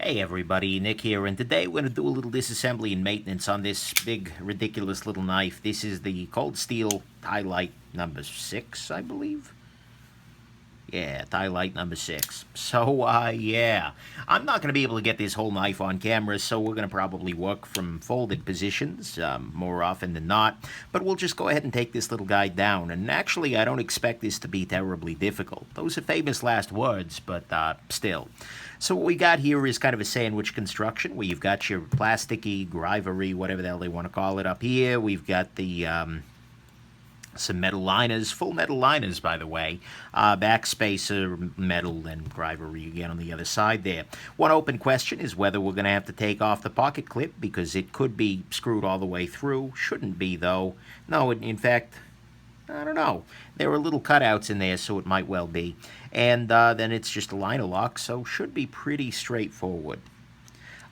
Hey everybody, Nick here, and today we're going to do a little disassembly and maintenance on this big, ridiculous little knife. This is the Cold Steel TiLite number 6, I believe. Yeah, TiLite number 6. So, yeah. I'm not going to be able to get this whole knife on camera, so we're going to probably work from folded positions, more often than not. But we'll just go ahead and take this little guy down. And actually, I don't expect this to be terribly difficult. Those are famous last words, but still. So what we got here is kind of a sandwich construction, where you've got your plasticky, grivery, whatever the hell they want to call it up here. We've got the some metal liners, full metal liners, by the way. Backspacer, metal, and grivery again on the other side there. One open question is whether we're going to have to take off the pocket clip, because it could be screwed all the way through. Shouldn't be, though. No, in fact, I don't know. There are little cutouts in there, so it might well be. And then it's just a liner lock, so should be pretty straightforward.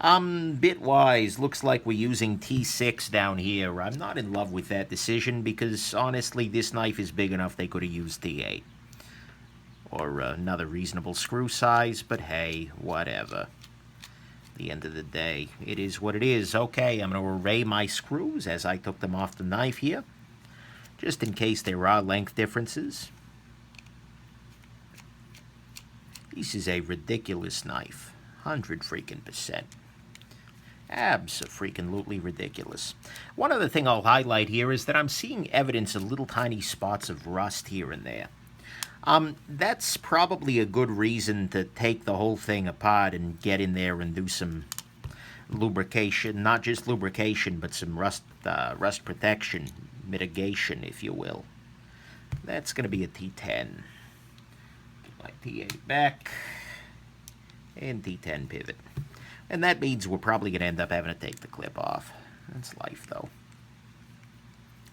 Bit-wise, looks like we're using T6 down here. I'm not in love with that decision because, honestly, this knife is big enough they could have used T8. Or another reasonable screw size, but hey, whatever. At the end of the day, it is what it is. Okay, I'm going to array my screws as I took them off the knife here, just in case there are length differences. This is a ridiculous knife. 100 freaking %. Abso-freaking-lutely ridiculous. One other thing I'll highlight here is that I'm seeing evidence of little tiny spots of rust here and there. That's probably a good reason to take the whole thing apart and get in there and do some lubrication. Not just lubrication, but some rust protection, mitigation, if you will. That's going to be a T10. Get my T8 back. And T10 pivot. And that means we're probably going to end up having to take the clip off. That's life, though.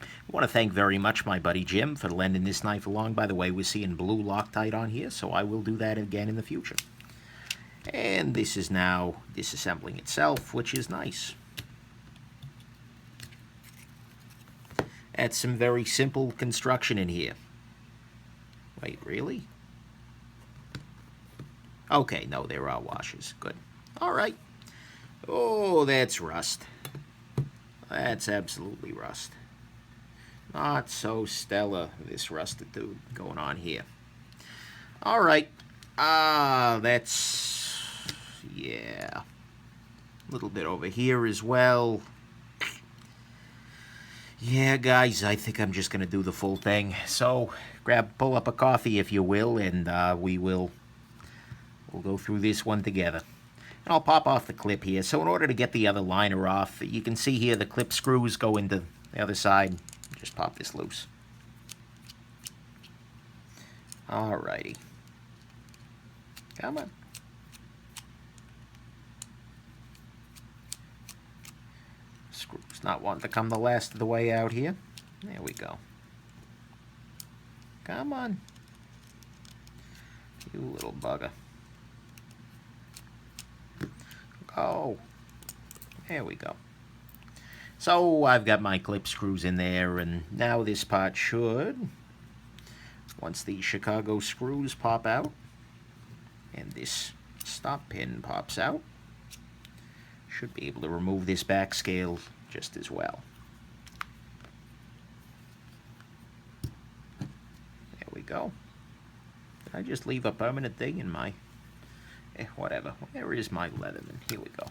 I want to thank very much my buddy Jim for lending this knife along. By the way, we're seeing blue Loctite on here, so I will do that again in the future. And this is now disassembling itself, which is nice. That's some very simple construction in here. Wait, really? Okay, no, there are washers. Good. All right. Oh, that's rust. That's absolutely rust. Not so stellar, this rustitude going on here. All right. That's... yeah. A little bit over here as well. Yeah, guys, I think I'm just going to do the full thing. So, pull up a coffee, if you will, and we'll go through this one together. And I'll pop off the clip here. So in order to get the other liner off, you can see here the clip screws go into the other side. Just pop this loose. Alrighty. Come on. Screws not wanting to come the last of the way out here. There we go. Come on. You little bugger. Oh, there we go. So I've got my clip screws in there, and now this part should, once the Chicago screws pop out, and this stop pin pops out, should be able to remove this back scale just as well. There we go. Did I just leave a permanent thing in my... whatever. Where is my Leatherman? Here we go.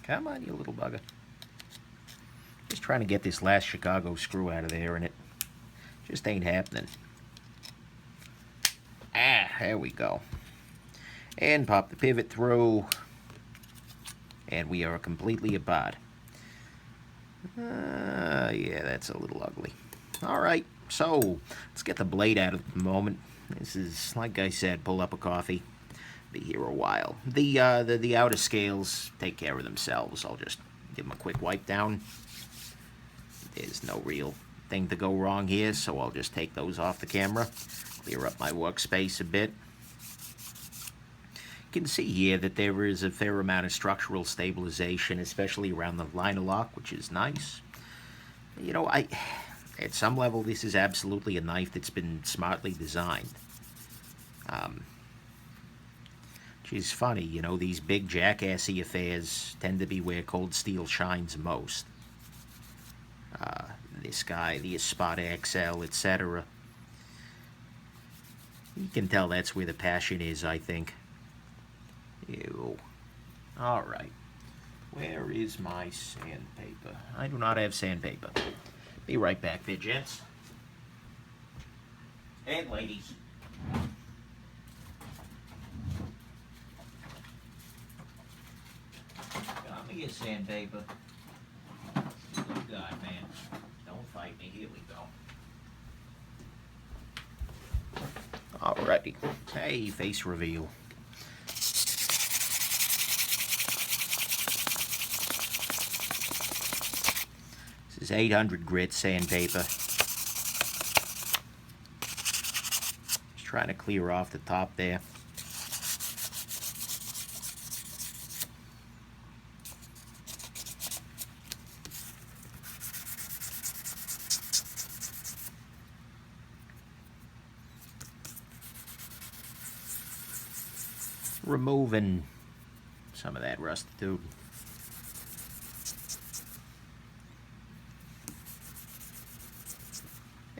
Come on, you little bugger. Just trying to get this last Chicago screw out of there, and it just ain't happening. There we go. And pop the pivot through. And we are completely apart. Yeah, that's a little ugly. All right. So, let's get the blade out at the moment. This is, like I said, pull up a coffee. Be here a while. The outer scales take care of themselves. I'll just give them a quick wipe down. There's no real thing to go wrong here, so I'll just take those off the camera. Clear up my workspace a bit. You can see here that there is a fair amount of structural stabilization, especially around the liner lock, which is nice. You know, at some level, this is absolutely a knife that's been smartly designed. Which is funny, you know, these big jackassy affairs tend to be where cold steel shines most. This guy, the Espada XL, etc. You can tell that's where the passion is, I think. Ew. Alright. Where is my sandpaper? I do not have sandpaper. Be right back there, gents. And ladies. Got me a sandpaper. Good God, man. Don't fight me. Here we go. Alrighty. Hey, face reveal. This is 800 grit sandpaper. Just trying to clear off the top there. Removing some of that rust too.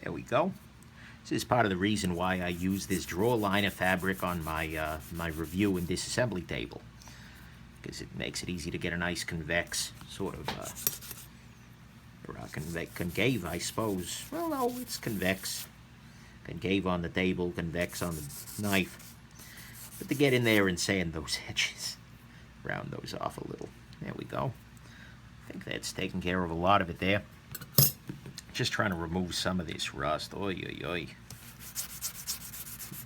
There we go. This is part of the reason why I use this drawer liner fabric on my my review and disassembly table, because it makes it easy to get a nice convex sort of or concave, I suppose. Well, no, it's convex. Concave on the table, convex on the knife. But to get in there and sand those edges, round those off a little. There we go. I think that's taking care of a lot of it there. Just trying to remove some of this rust. Oy, oy, oy.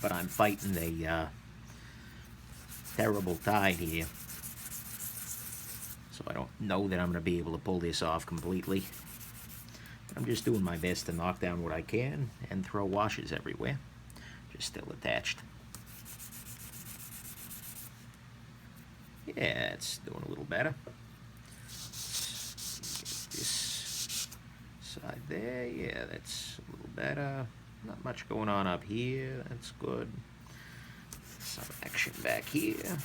But I'm fighting a terrible tide here. So I don't know that I'm going to be able to pull this off completely. I'm just doing my best to knock down what I can and throw washes everywhere. Just still attached. Yeah, it's doing a little better. Get this side there. Yeah, that's a little better. Not much going on up here. That's good. Some action back here.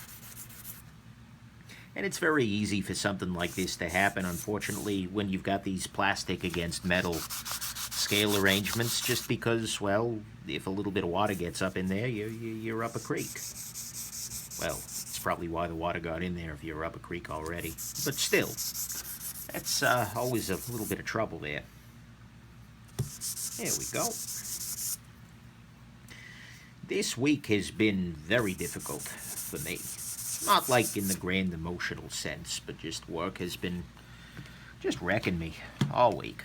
And it's very easy for something like this to happen, unfortunately, when you've got these plastic against metal scale arrangements, just because, well, if a little bit of water gets up in there, you're up a creek. Well, it's probably why the water got in there if you're up a creek already. But still, that's always a little bit of trouble there. There we go. This week has been very difficult for me. Not like in the grand emotional sense, but just work has been just wrecking me all week.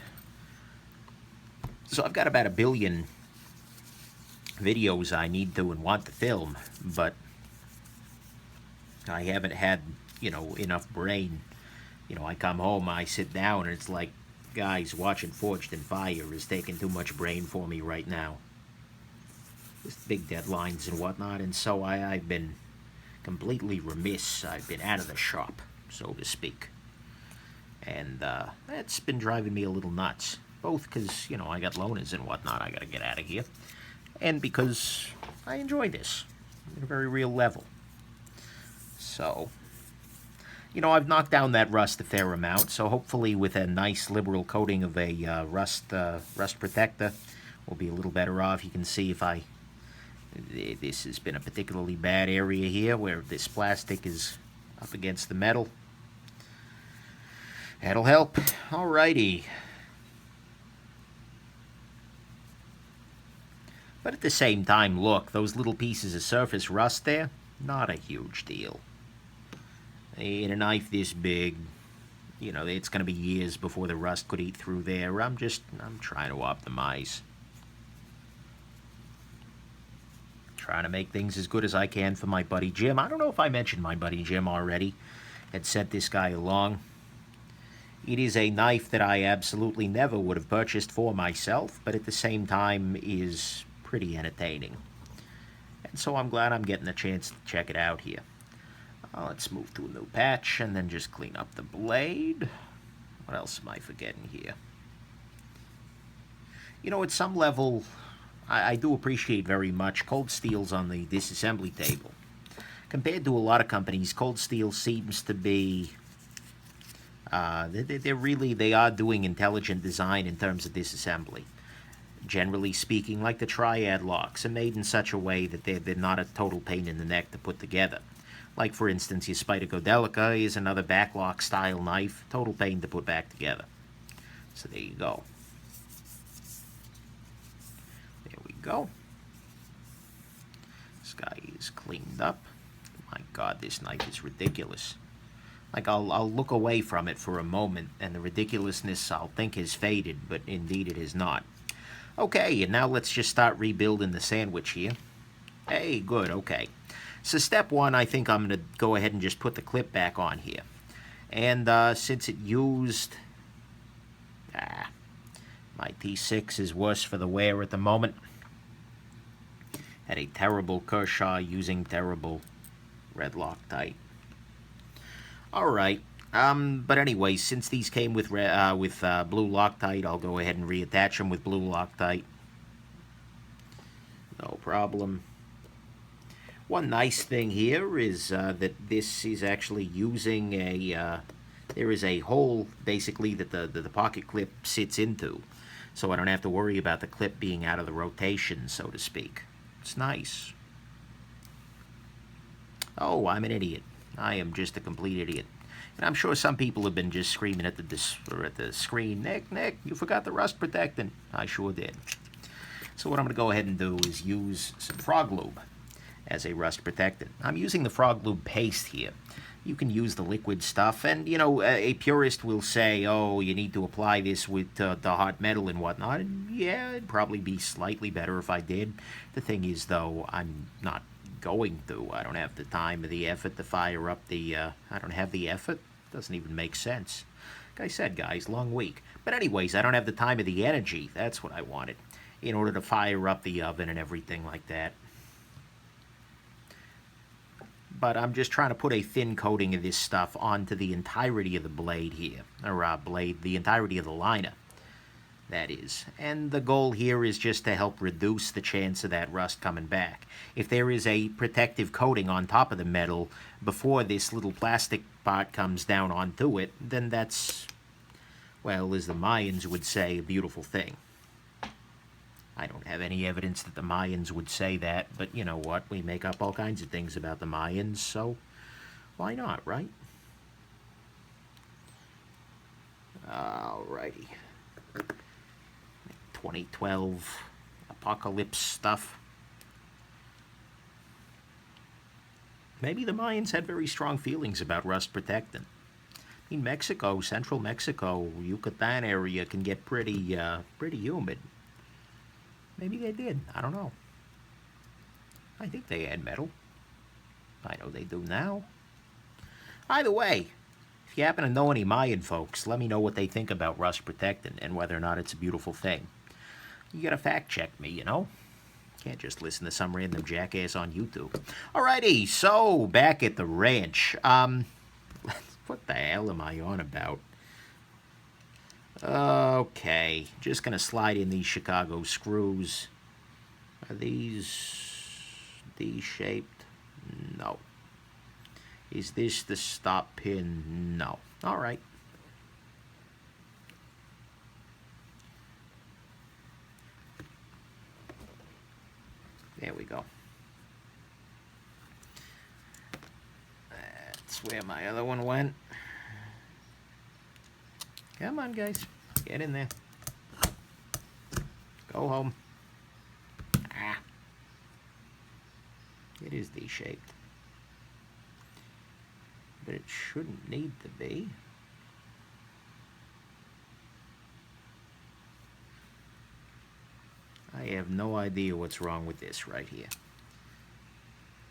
So I've got about 1 billion videos I need to and want to film, but I haven't had, you know, enough brain. You know, I come home, I sit down, and it's like, guys, watching Forged in Fire is taking too much brain for me right now. With big deadlines and whatnot, and so I've been completely remiss. I've been out of the shop, so to speak. And that's been driving me a little nuts. Both because, you know, I got loners and whatnot, I gotta get out of here. And because I enjoy this at a very real level. So, you know, I've knocked down that rust a fair amount, so hopefully with a nice liberal coating of a rust protector, we'll be a little better off. You can see if this has been a particularly bad area here where this plastic is up against the metal. That'll help. Alrighty. But at the same time, look, those little pieces of surface rust there, not a huge deal. In a knife this big, you know, it's going to be years before the rust could eat through there. I'm trying to optimize. Trying to make things as good as I can for my buddy Jim. I don't know if I mentioned my buddy Jim already. Had sent this guy along. It is a knife that I absolutely never would have purchased for myself, but at the same time is pretty entertaining. And so I'm glad I'm getting a chance to check it out here. Let's move to a new patch and then just clean up the blade. What else am I forgetting here? You know, at some level, I do appreciate very much cold steels on the disassembly table. Compared to a lot of companies, Cold Steel seems to be, they are doing intelligent design in terms of disassembly. Generally speaking, like the triad locks are made in such a way that they're not a total pain in the neck to put together. Like, for instance, your Spyderco is another backlock style knife, total pain to put back together. So there you go. There we go. This guy is cleaned up. My God, this knife is ridiculous. Like, I'll look away from it for a moment, and the ridiculousness I'll think has faded, but indeed it has not. Okay, and now let's just start rebuilding the sandwich here. Hey, good, okay. So step one, I think I'm going to go ahead and just put the clip back on here. And since it used... my T6 is worse for the wear at the moment. Had a terrible Kershaw using terrible red Loctite. Alright, but anyway, since these came with blue Loctite, I'll go ahead and reattach them with blue Loctite. No problem. One nice thing here is that this is actually using a, there is a hole basically that the pocket clip sits into. So I don't have to worry about the clip being out of the rotation, so to speak. It's nice. Oh, I'm an idiot. I am just a complete idiot. And I'm sure some people have been just screaming at the screen, Nick, you forgot the rust protectant. I sure did. So what I'm going to go ahead and do is use some Froglube as a rust protectant. I'm using the Froglube Paste here. You can use the liquid stuff, and you know, a purist will say, oh, you need to apply this with the hot metal and whatnot. And yeah, it'd probably be slightly better if I did. The thing is, though, I'm not going to. I don't have the time or the effort to fire up the, I don't have the effort. Doesn't even make sense. Like I said, guys, long week. But anyways, I don't have the time or the energy. That's what I wanted, in order to fire up the oven and everything like that. But I'm just trying to put a thin coating of this stuff onto the entirety of the blade here. Or the entirety of the liner, that is. And the goal here is just to help reduce the chance of that rust coming back. If there is a protective coating on top of the metal before this little plastic part comes down onto it, then that's, well, as the Mayans would say, a beautiful thing. I don't have any evidence that the Mayans would say that, but you know what? We make up all kinds of things about the Mayans, so why not, right? Alrighty. 2012 apocalypse stuff. Maybe the Mayans had very strong feelings about rust protectant. I mean, Mexico, central Mexico, Yucatan area can get pretty humid. Maybe they did. I don't know. I think they had metal. I know they do now. Either way, if you happen to know any Mayan folks, let me know what they think about rust protectant and whether or not it's a beautiful thing. You gotta fact check me, you know? Can't just listen to some random jackass on YouTube. Alrighty, so back at the ranch. What the hell am I on about? Okay, just gonna slide in these Chicago screws. Are these D-shaped? No. Is this the stop pin? No. Alright. There we go. That's where my other one went. Come on, guys. Get in there. Go home. Ah. It is D-shaped. But it shouldn't need to be. I have no idea what's wrong with this right here.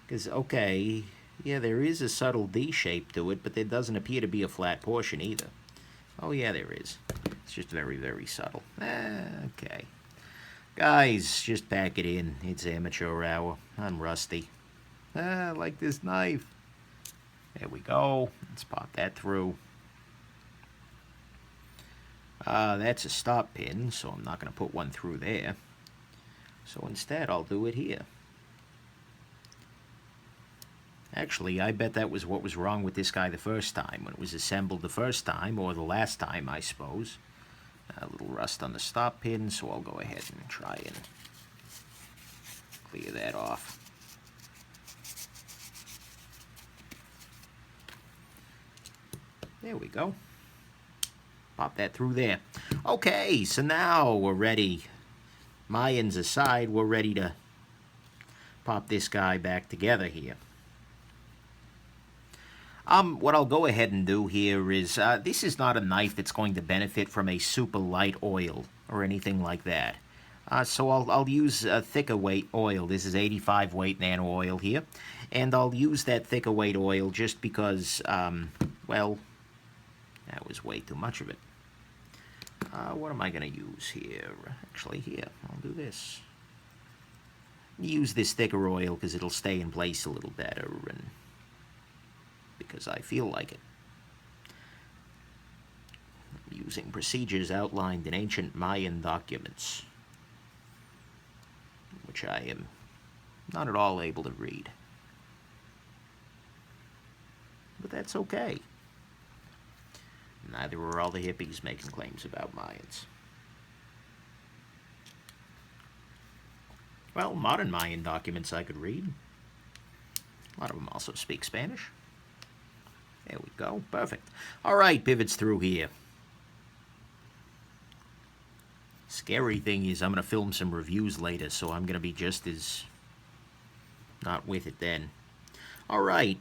Because, okay, yeah, there is a subtle D shape to it, but there doesn't appear to be a flat portion either. Oh, yeah, there is. It's just very, very subtle. Okay. Guys, just pack it in. It's amateur hour. I'm rusty. I like this knife. There we go. Let's pop that through. That's a stop pin, so I'm not going to put one through there. So instead, I'll do it here. Actually, I bet that was what was wrong with this guy the first time, when it was assembled the first time, or the last time, I suppose. A little rust on the stop pin, so I'll go ahead and try and clear that off. There we go. Pop that through there. Okay, so now we're ready. Mayans aside, we're ready to pop this guy back together here. What I'll go ahead and do here is, this is not a knife that's going to benefit from a super light oil or anything like that. So I'll use a thicker weight oil. This is 85 weight nano oil here. And I'll use that thicker weight oil just because, well, that was way too much of it. What am I going to use here? Actually, here, I'll do this. Use this thicker oil because it'll stay in place a little better, and because I feel like it. I'm using procedures outlined in ancient Mayan documents, which I am not at all able to read. But that's okay. Neither were all the hippies making claims about Mayans. Well, modern Mayan documents I could read. A lot of them also speak Spanish. There we go. Perfect. All right, pivots through here. Scary thing is I'm going to film some reviews later, so I'm going to be just as not with it then. All right,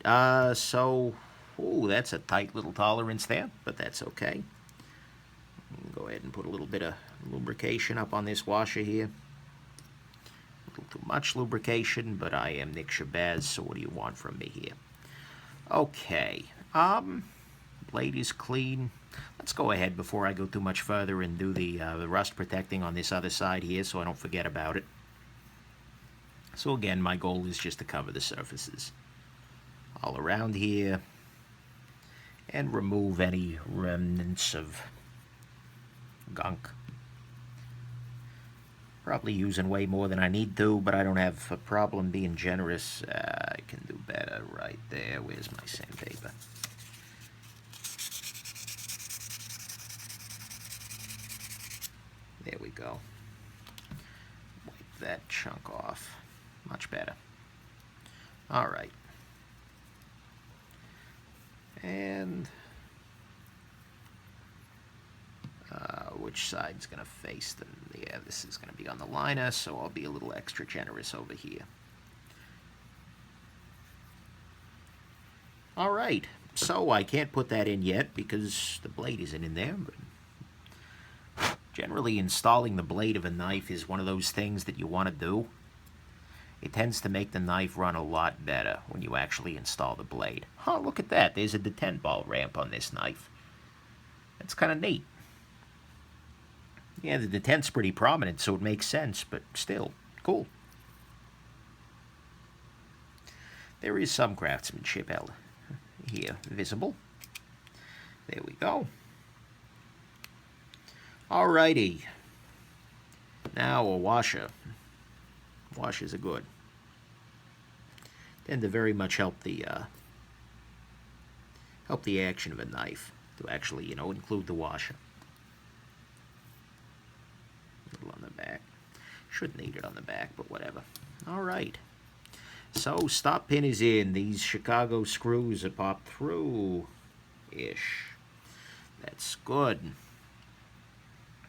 so, ooh, that's a tight little tolerance there, but that's okay. Go ahead and put a little bit of lubrication up on this washer here. A little too much lubrication, but I am Nick Shabazz, so what do you want from me here? Okay. Blade is clean. Let's go ahead before I go too much further and do the rust protecting on this other side here so I don't forget about it. So again, my goal is just to cover the surfaces all around here and remove any remnants of gunk. Probably using way more than I need to, but I don't have a problem being generous. I can do better right there. Where's my sandpaper? There we go. Wipe that chunk off. Much better. All right. And which side's going to face them? Yeah, this is going to be on the liner, so I'll be a little extra generous over here. All right, so I can't put that in yet because the blade isn't in there, but generally installing the blade of a knife is one of those things that you want to do. It tends to make the knife run a lot better when you actually install the blade. Oh, look at that. There's a detent ball ramp on this knife. That's kind of neat. Yeah, the detent's pretty prominent, so it makes sense, but still, cool. There is some craftsmanship here visible. There we go. Alrighty. Now a washer. Washers are good. Tend to very much help the action of a knife to actually, include the washer. A little on the back. Shouldn't need it on the back, but whatever. All right. So stop pin is in. These Chicago screws are popped through-ish. That's good.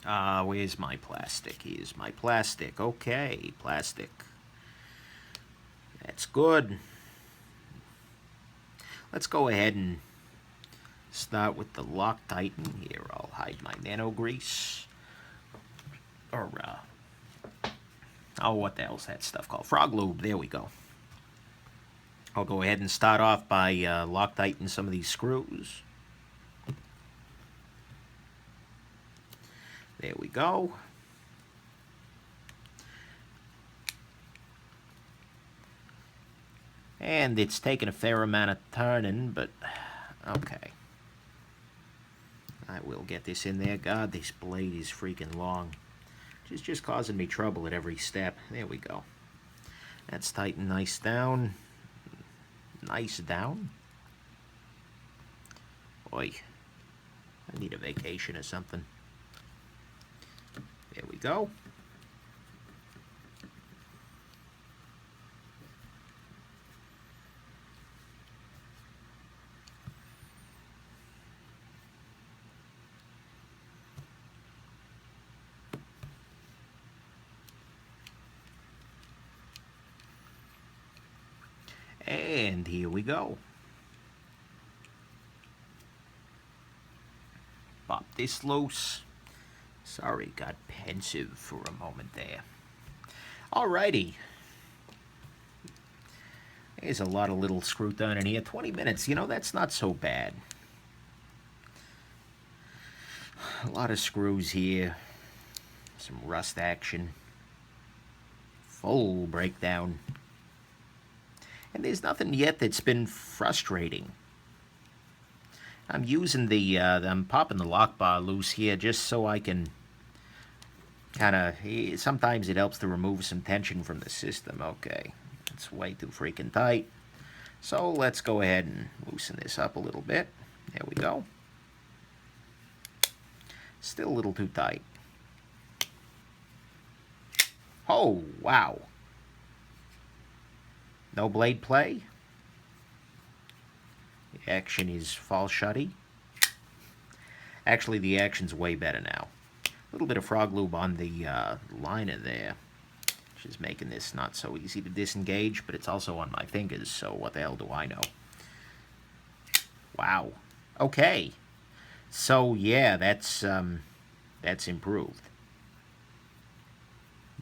Where's my plastic? Here's my plastic. Okay, plastic. That's good. Let's go ahead and start with the Loctitan. Here, I'll hide my nano grease. Or, oh, what the hell's that stuff called? Froglube. There we go. I'll go ahead and start off by Loctiting some of these screws. There we go. And it's taken a fair amount of turning, but okay. I will get this in there. God, this blade is freaking long. Just causing me trouble at every step. There we go. That's tightened nice down. Nice down. Oi. I need a vacation or something. There we go. And here we go. Pop this loose. Sorry, got pensive for a moment there. Alrighty. There's a lot of little screw done in here. 20 minutes, you know, that's not so bad. A lot of screws here. Some rust action. Full breakdown. And there's nothing yet that's been frustrating. I'm using I'm popping the lock bar loose here just so I can kind of, sometimes it helps to remove some tension from the system. Okay, it's way too freaking tight. So let's go ahead and loosen this up a little bit. There we go. Still a little too tight. Oh, wow. No blade play. The action is fall shutty. Actually, the action's way better now. A little bit of Froglube on the liner there, which is making this not so easy to disengage, but it's also on my fingers, so what the hell do I know? Wow. Okay. So, yeah, that's improved.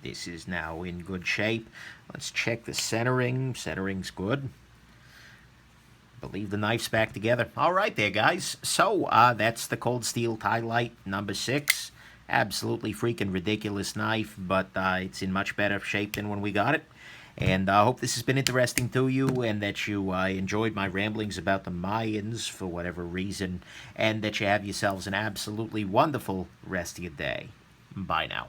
This is now in good shape. Let's check the centering. Centering's good. Believe the knife's back together. All right there, guys. So, that's the Cold Steel TiLite number 6. Absolutely freaking ridiculous knife, but it's in much better shape than when we got it. And I hope this has been interesting to you and that you enjoyed my ramblings about the Mayans for whatever reason, and that you have yourselves an absolutely wonderful rest of your day. Bye now.